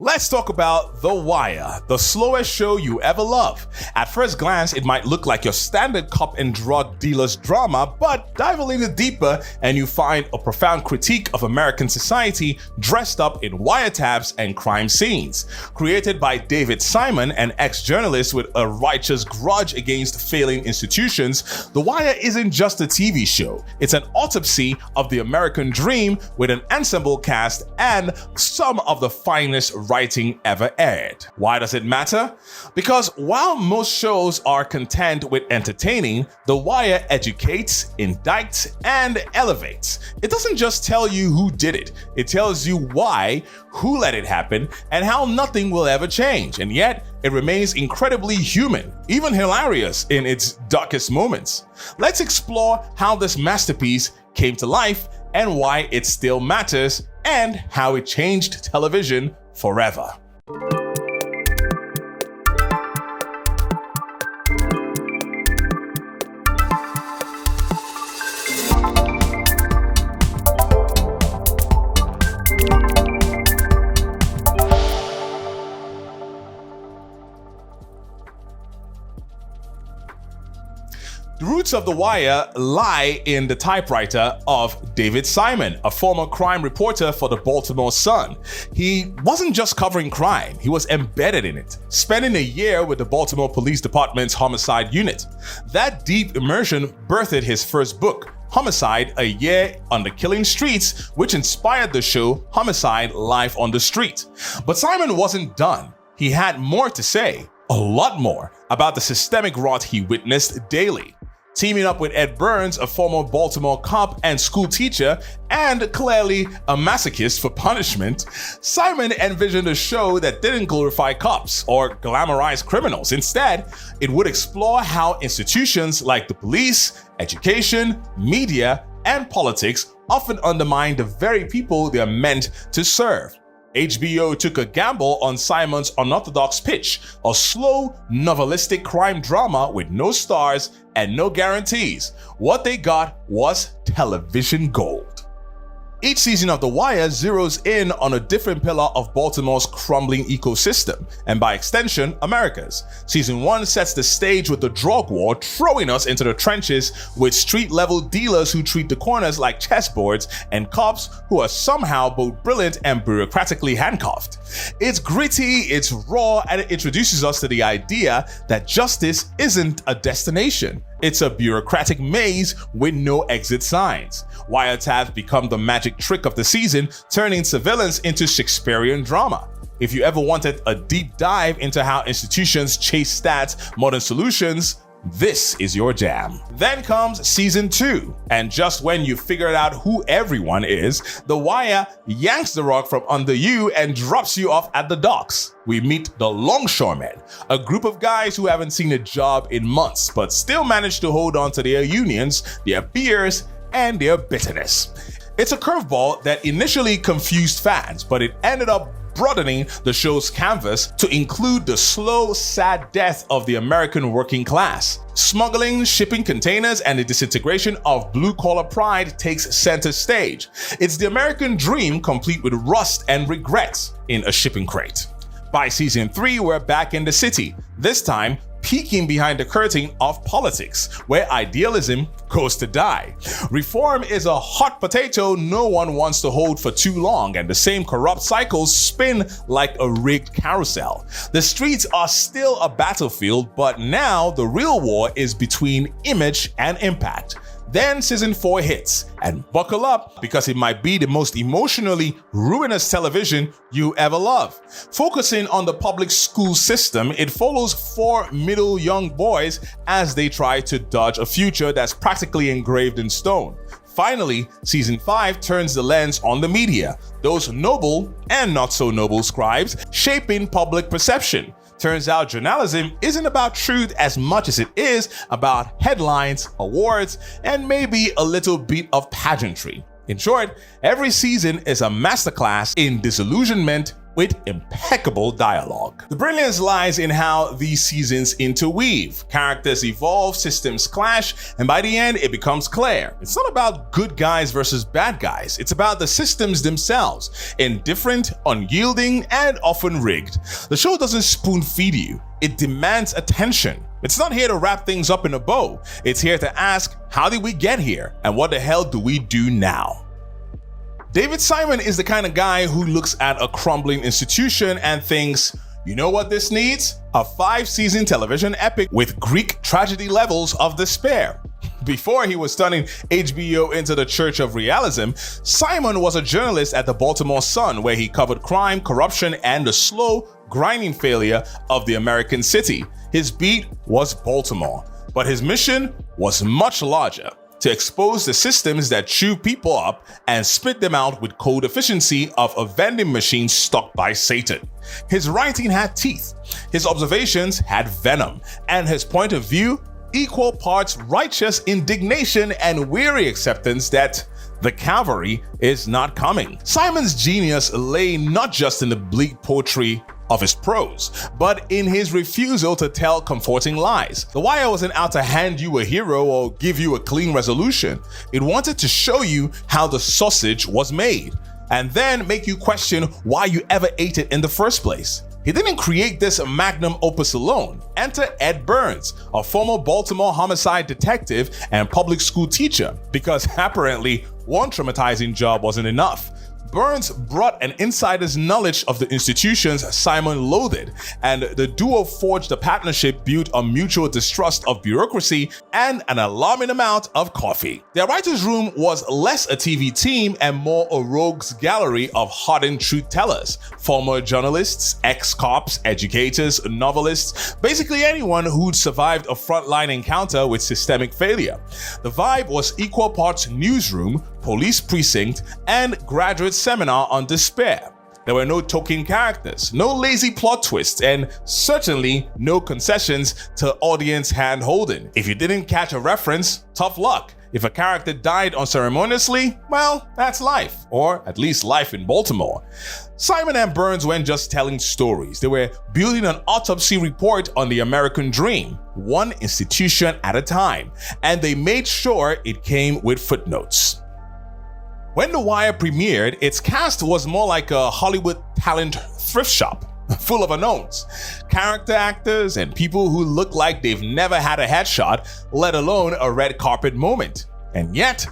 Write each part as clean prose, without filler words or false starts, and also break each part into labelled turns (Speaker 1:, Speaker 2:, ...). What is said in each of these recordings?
Speaker 1: Let's talk about The Wire, the slowest show you ever love. At first glance, it might look like your standard cop and drug dealer's drama, but dive a little deeper and you find a profound critique of American society dressed up in wiretaps and crime scenes. Created by David Simon, an ex-journalist with a righteous grudge against failing institutions, The Wire isn't just a TV show. It's an autopsy of the American dream with an ensemble cast and some of the finest writing ever aired. Why does it matter? Because while most shows are content with entertaining, The Wire educates, indicts, and elevates. It doesn't just tell you who did it, it tells you why, who let it happen, and how nothing will ever change. And yet, it remains incredibly human, even hilarious in its darkest moments. Let's explore how this masterpiece came to life and why it still matters, and how it changed television forever. The roots of The Wire lie in the typewriter of David Simon, a former crime reporter for the Baltimore Sun. He wasn't just covering crime, he was embedded in it, spending a year with the Baltimore Police Department's homicide unit. That deep immersion birthed his first book, Homicide: A Year on the Killing Streets, which inspired the show Homicide: Life on the Street. But Simon wasn't done. He had more to say, a lot more, about the systemic rot he witnessed daily. Teaming up with Ed Burns, a former Baltimore cop and school teacher, and clearly a masochist for punishment, Simon envisioned a show that didn't glorify cops or glamorize criminals. Instead, it would explore how institutions like the police, education, media, and politics often undermine the very people they are meant to serve. HBO took a gamble on Simon's unorthodox pitch, a slow, novelistic crime drama with no stars and no guarantees. What they got was television gold. Each season of The Wire zeroes in on a different pillar of Baltimore's crumbling ecosystem, and by extension, America's. Season 1 sets the stage with the drug war, throwing us into the trenches with street-level dealers who treat the corners like chessboards and cops who are somehow both brilliant and bureaucratically handcuffed. It's gritty, it's raw, and it introduces us to the idea that justice isn't a destination. It's a bureaucratic maze with no exit signs. Wiretaps become the magic trick of the season, turning surveillance into Shakespearean drama. If you ever wanted a deep dive into how institutions chase stats, modern solutions, this is your jam. Then comes season 2, and just when you figured out who everyone is, The Wire yanks the rug from under you and drops you off at the docks. We meet the Longshoremen, a group of guys who haven't seen a job in months, but still manage to hold on to their unions, their fears, and their bitterness. It's a curveball that initially confused fans, but it ended up broadening the show's canvas to include the slow, sad death of the American working class. Smuggling, shipping containers, and the disintegration of blue-collar pride takes center stage. It's the American dream complete with rust and regrets in a shipping crate. By season 3, we're back in the city, this time peeking behind the curtain of politics, where idealism goes to die. Reform is a hot potato no one wants to hold for too long, and the same corrupt cycles spin like a rigged carousel. The streets are still a battlefield, but now the real war is between image and impact. Then season 4 hits, and buckle up because it might be the most emotionally ruinous television you ever love. Focusing on the public school system, it follows 4 middle young boys as they try to dodge a future that's practically engraved in stone. Finally, season 5 turns the lens on the media, those noble and not so noble scribes shaping public perception. Turns out journalism isn't about truth as much as it is about headlines, awards, and maybe a little bit of pageantry. In short, every season is a masterclass in disillusionment with impeccable dialogue. The brilliance lies in how these seasons interweave. Characters evolve, systems clash, and by the end, it becomes clear. It's not about good guys versus bad guys. It's about the systems themselves, indifferent, unyielding, and often rigged. The show doesn't spoon feed you. It demands attention. It's not here to wrap things up in a bow. It's here to ask, how did we get here? And what the hell do we do now? David Simon is the kind of guy who looks at a crumbling institution and thinks, you know what this needs? A 5-season television epic with Greek tragedy levels of despair. Before he was turning HBO into the Church of Realism, Simon was a journalist at the Baltimore Sun, where he covered crime, corruption, and the slow, grinding failure of the American city. His beat was Baltimore, but his mission was much larger: to expose the systems that chew people up and spit them out with cold efficiency of a vending machine stuck by Satan. His writing had teeth, his observations had venom, and his point of view equal parts righteous indignation and weary acceptance that the cavalry is not coming. Simon's genius lay not just in the bleak poetry of his prose, but in his refusal to tell comforting lies. The Wire wasn't out to hand you a hero or give you a clean resolution. It wanted to show you how the sausage was made, and then make you question why you ever ate it in the first place. He didn't create this magnum opus alone. Enter Ed Burns, a former Baltimore homicide detective and public school teacher, because apparently one traumatizing job wasn't enough. Burns brought an insider's knowledge of the institutions Simon loathed, and the duo forged a partnership built on mutual distrust of bureaucracy and an alarming amount of coffee. Their writer's room was less a TV team and more a rogues gallery of hardened truth tellers, former journalists, ex-cops, educators, novelists, basically anyone who'd survived a frontline encounter with systemic failure. The vibe was equal parts newsroom, police precinct, and graduate seminar on despair. There were no token characters, no lazy plot twists, and certainly no concessions to audience hand-holding. If you didn't catch a reference, tough luck. If a character died unceremoniously, well, that's life, or at least life in Baltimore. Simon and Burns weren't just telling stories, they were building an autopsy report on the American dream, one institution at a time, and they made sure it came with footnotes. When The Wire premiered, its cast was more like a Hollywood talent thrift shop, full of unknowns. Character actors and people who look like they've never had a headshot, let alone a red carpet moment. And yet,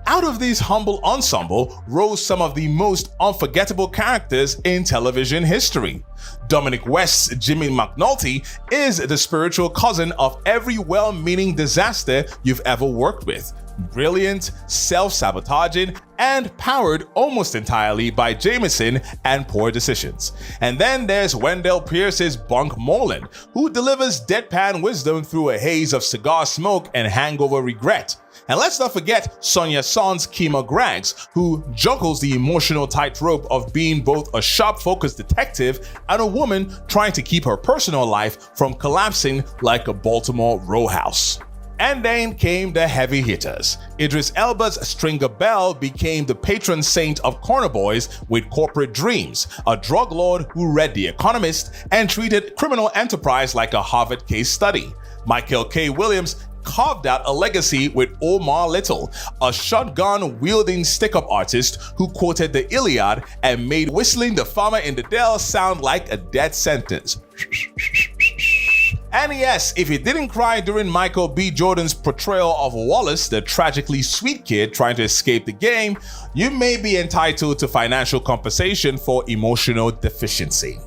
Speaker 1: out of this humble ensemble rose some of the most unforgettable characters in television history. Dominic West's Jimmy McNulty is the spiritual cousin of every well-meaning disaster you've ever worked with. Brilliant, self-sabotaging, and powered almost entirely by Jameson and poor decisions. And then there's Wendell Pierce's Bunk Moreland, who delivers deadpan wisdom through a haze of cigar smoke and hangover regret. And let's not forget Sonia Son's Kima Graggs, who juggles the emotional tightrope of being both a sharp-focused detective and a woman trying to keep her personal life from collapsing like a Baltimore row house. And then came the heavy hitters. Idris Elba's Stringer Bell became the patron saint of corner boys with corporate dreams, a drug lord who read The Economist and treated criminal enterprise like a Harvard case study. Michael K. Williams carved out a legacy with Omar Little, a shotgun-wielding stick-up artist who quoted the Iliad and made whistling the farmer in the Dell sound like a death sentence. And yes, if you didn't cry during Michael B. Jordan's portrayal of Wallace, the tragically sweet kid trying to escape the game, you may be entitled to financial compensation for emotional deficiency.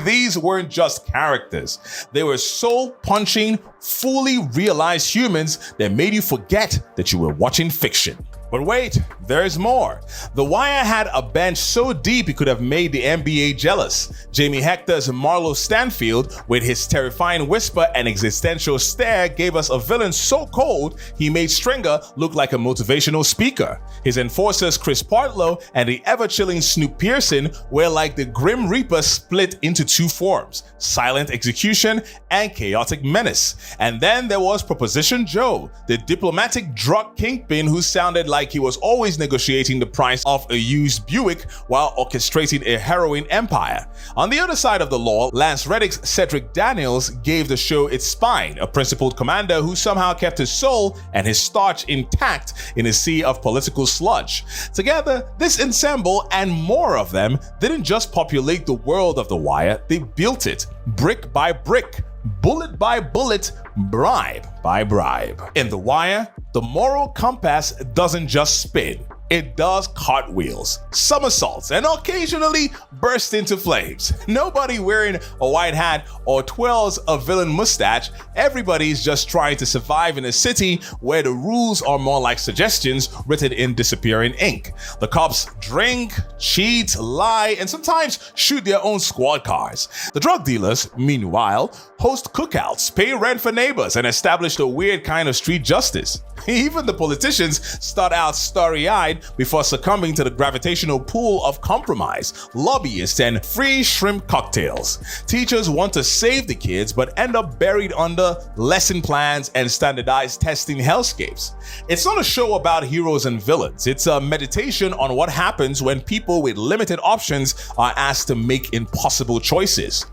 Speaker 1: These weren't just characters. They were soul-punching, fully realized humans that made you forget that you were watching fiction. But wait, there's more. The Wire had a bench so deep it could have made the NBA jealous. Jamie Hector's Marlo Stanfield, with his terrifying whisper and existential stare, gave us a villain so cold he made Stringer look like a motivational speaker. His enforcers Chris Partlow and the ever-chilling Snoop Pearson were like the Grim Reaper split into two forms: silent execution and chaotic menace. And then there was Proposition Joe, the diplomatic drug kingpin who sounded like like he was always negotiating the price of a used Buick while orchestrating a heroin empire. On the other side of the law, Lance Reddick's Cedric Daniels gave the show its spine, a principled commander who somehow kept his soul and his starch intact in a sea of political sludge. Together, this ensemble and more of them didn't just populate the world of The Wire, they built it, brick by brick, bullet by bullet, bribe by bribe. In The Wire, the moral compass doesn't just spin. It does cartwheels, somersaults, and occasionally bursts into flames. Nobody wearing a white hat or twirls a villain mustache. Everybody's just trying to survive in a city where the rules are more like suggestions written in disappearing ink. The cops drink, cheat, lie, and sometimes shoot their own squad cars. The drug dealers, meanwhile, host cookouts, pay rent for neighbors, and establish a weird kind of street justice. Even the politicians start out starry-eyed before succumbing to the gravitational pull of compromise, lobbyists, and free shrimp cocktails. Teachers want to save the kids but end up buried under lesson plans and standardized testing hellscapes. It's not a show about heroes and villains. It's a meditation on what happens when people with limited options are asked to make impossible choices.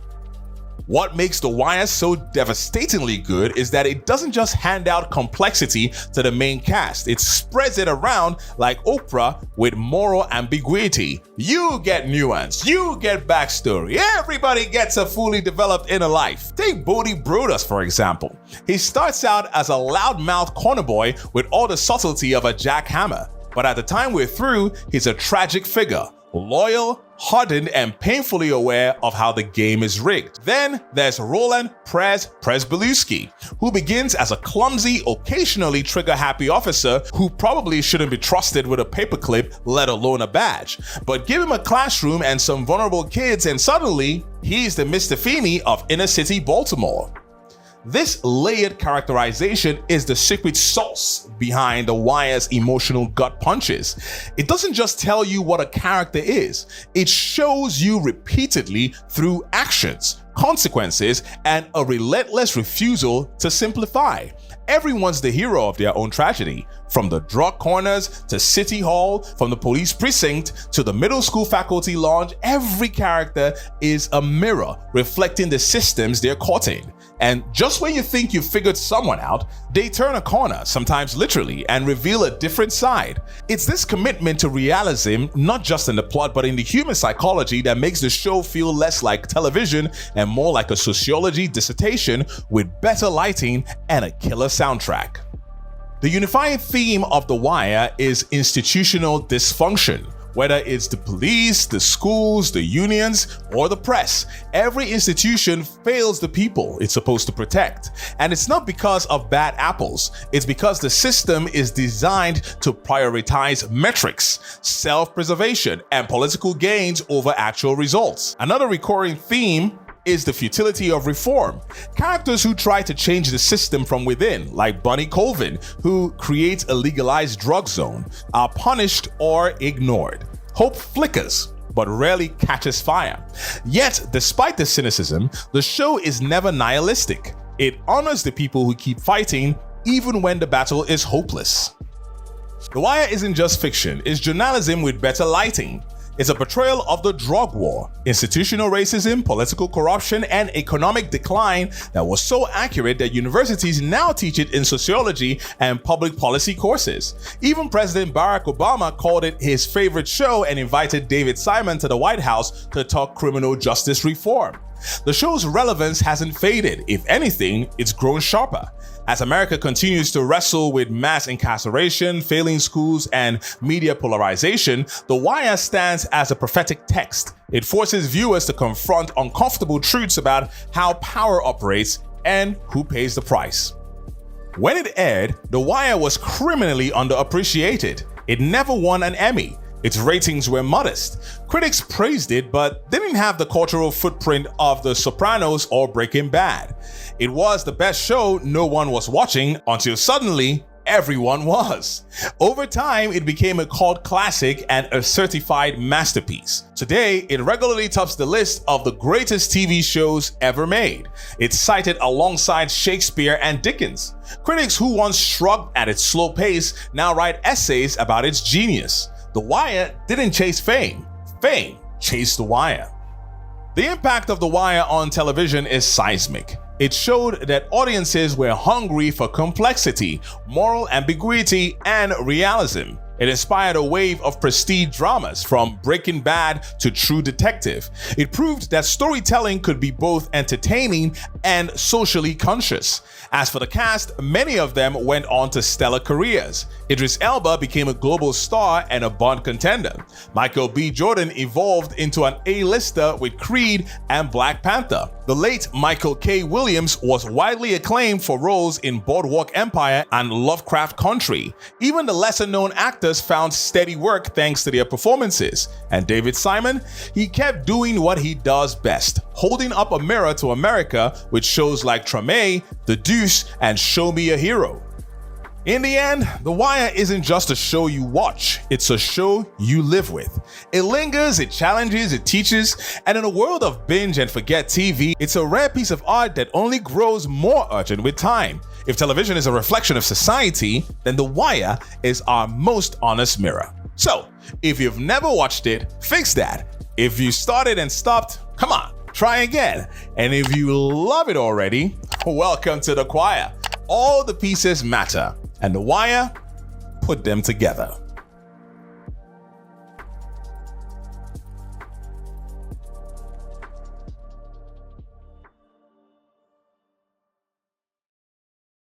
Speaker 1: What makes The Wire so devastatingly good is that it doesn't just hand out complexity to the main cast, it spreads it around like Oprah with moral ambiguity. You get nuance, you get backstory, everybody gets a fully developed inner life. Take Bodhi Brutus, for example. He starts out as a loudmouth corner boy with all the subtlety of a jackhammer, but at the time we're through, he's a tragic figure. Loyal, hardened, and painfully aware of how the game is rigged. Then there's Roland Presbeluski, who begins as a clumsy, occasionally trigger-happy officer who probably shouldn't be trusted with a paperclip, let alone a badge. But give him a classroom and some vulnerable kids and suddenly, he's the Mr. Feeney of inner-city Baltimore. This layered characterization is the secret sauce behind The Wire's emotional gut punches. It doesn't just tell you what a character is, it shows you repeatedly through actions, consequences, and a relentless refusal to simplify. Everyone's the hero of their own tragedy. From the drug corners to City Hall, from the police precinct to the middle school faculty lounge, every character is a mirror reflecting the systems they're caught in. And just when you think you've figured someone out, they turn a corner, sometimes literally, and reveal a different side. It's this commitment to realism, not just in the plot, but in the human psychology, that makes the show feel less like television and more like a sociology dissertation with better lighting and a killer soundtrack. The unifying theme of The Wire is institutional dysfunction. Whether it's the police, the schools, the unions, or the press, every institution fails the people it's supposed to protect. And it's not because of bad apples, it's because the system is designed to prioritize metrics, self-preservation, and political gains over actual results. Another recurring theme is the futility of reform. Characters who try to change the system from within, like Bunny Colvin, who creates a legalized drug zone, are punished or ignored. Hope flickers, but rarely catches fire. Yet, despite the cynicism, the show is never nihilistic. It honors the people who keep fighting, even when the battle is hopeless. The Wire isn't just fiction, it's journalism with better lighting. It's a portrayal of the drug war, institutional racism, political corruption, and economic decline that was so accurate that universities now teach it in sociology and public policy courses. Even President Barack Obama called it his favorite show and invited David Simon to the White House to talk criminal justice reform. The show's relevance hasn't faded. If anything, it's grown sharper. As America continues to wrestle with mass incarceration, failing schools, and media polarization, The Wire stands as a prophetic text. It forces viewers to confront uncomfortable truths about how power operates and who pays the price. When it aired, The Wire was criminally underappreciated. It never won an Emmy. Its ratings were modest. Critics praised it, but didn't have the cultural footprint of The Sopranos or Breaking Bad. It was the best show no one was watching until suddenly everyone was. Over time, it became a cult classic and a certified masterpiece. Today, it regularly tops the list of the greatest TV shows ever made. It's cited alongside Shakespeare and Dickens. Critics who once shrugged at its slow pace now write essays about its genius. The Wire didn't chase fame. Fame chased The Wire. The impact of The Wire on television is seismic. It showed that audiences were hungry for complexity, moral ambiguity, and realism. It inspired a wave of prestige dramas from Breaking Bad to True Detective. It proved that storytelling could be both entertaining and socially conscious. As for the cast, many of them went on to stellar careers. Idris Elba became a global star and a Bond contender. Michael B. Jordan evolved into an A-lister with Creed and Black Panther. The late Michael K. Williams was widely acclaimed for roles in Boardwalk Empire and Lovecraft Country. Even the lesser-known actors found steady work thanks to their performances. And David Simon? He kept doing what he does best, holding up a mirror to America with shows like Treme, The Deuce, and Show Me a Hero. In the end, The Wire isn't just a show you watch, it's a show you live with. It lingers, it challenges, it teaches, and in a world of binge and forget TV, it's a rare piece of art that only grows more urgent with time. If television is a reflection of society, then The Wire is our most honest mirror. So, if you've never watched it, fix that. If you started and stopped, come on, try again. And if you love it already, welcome to the choir. All the pieces matter, and The Wire put them together.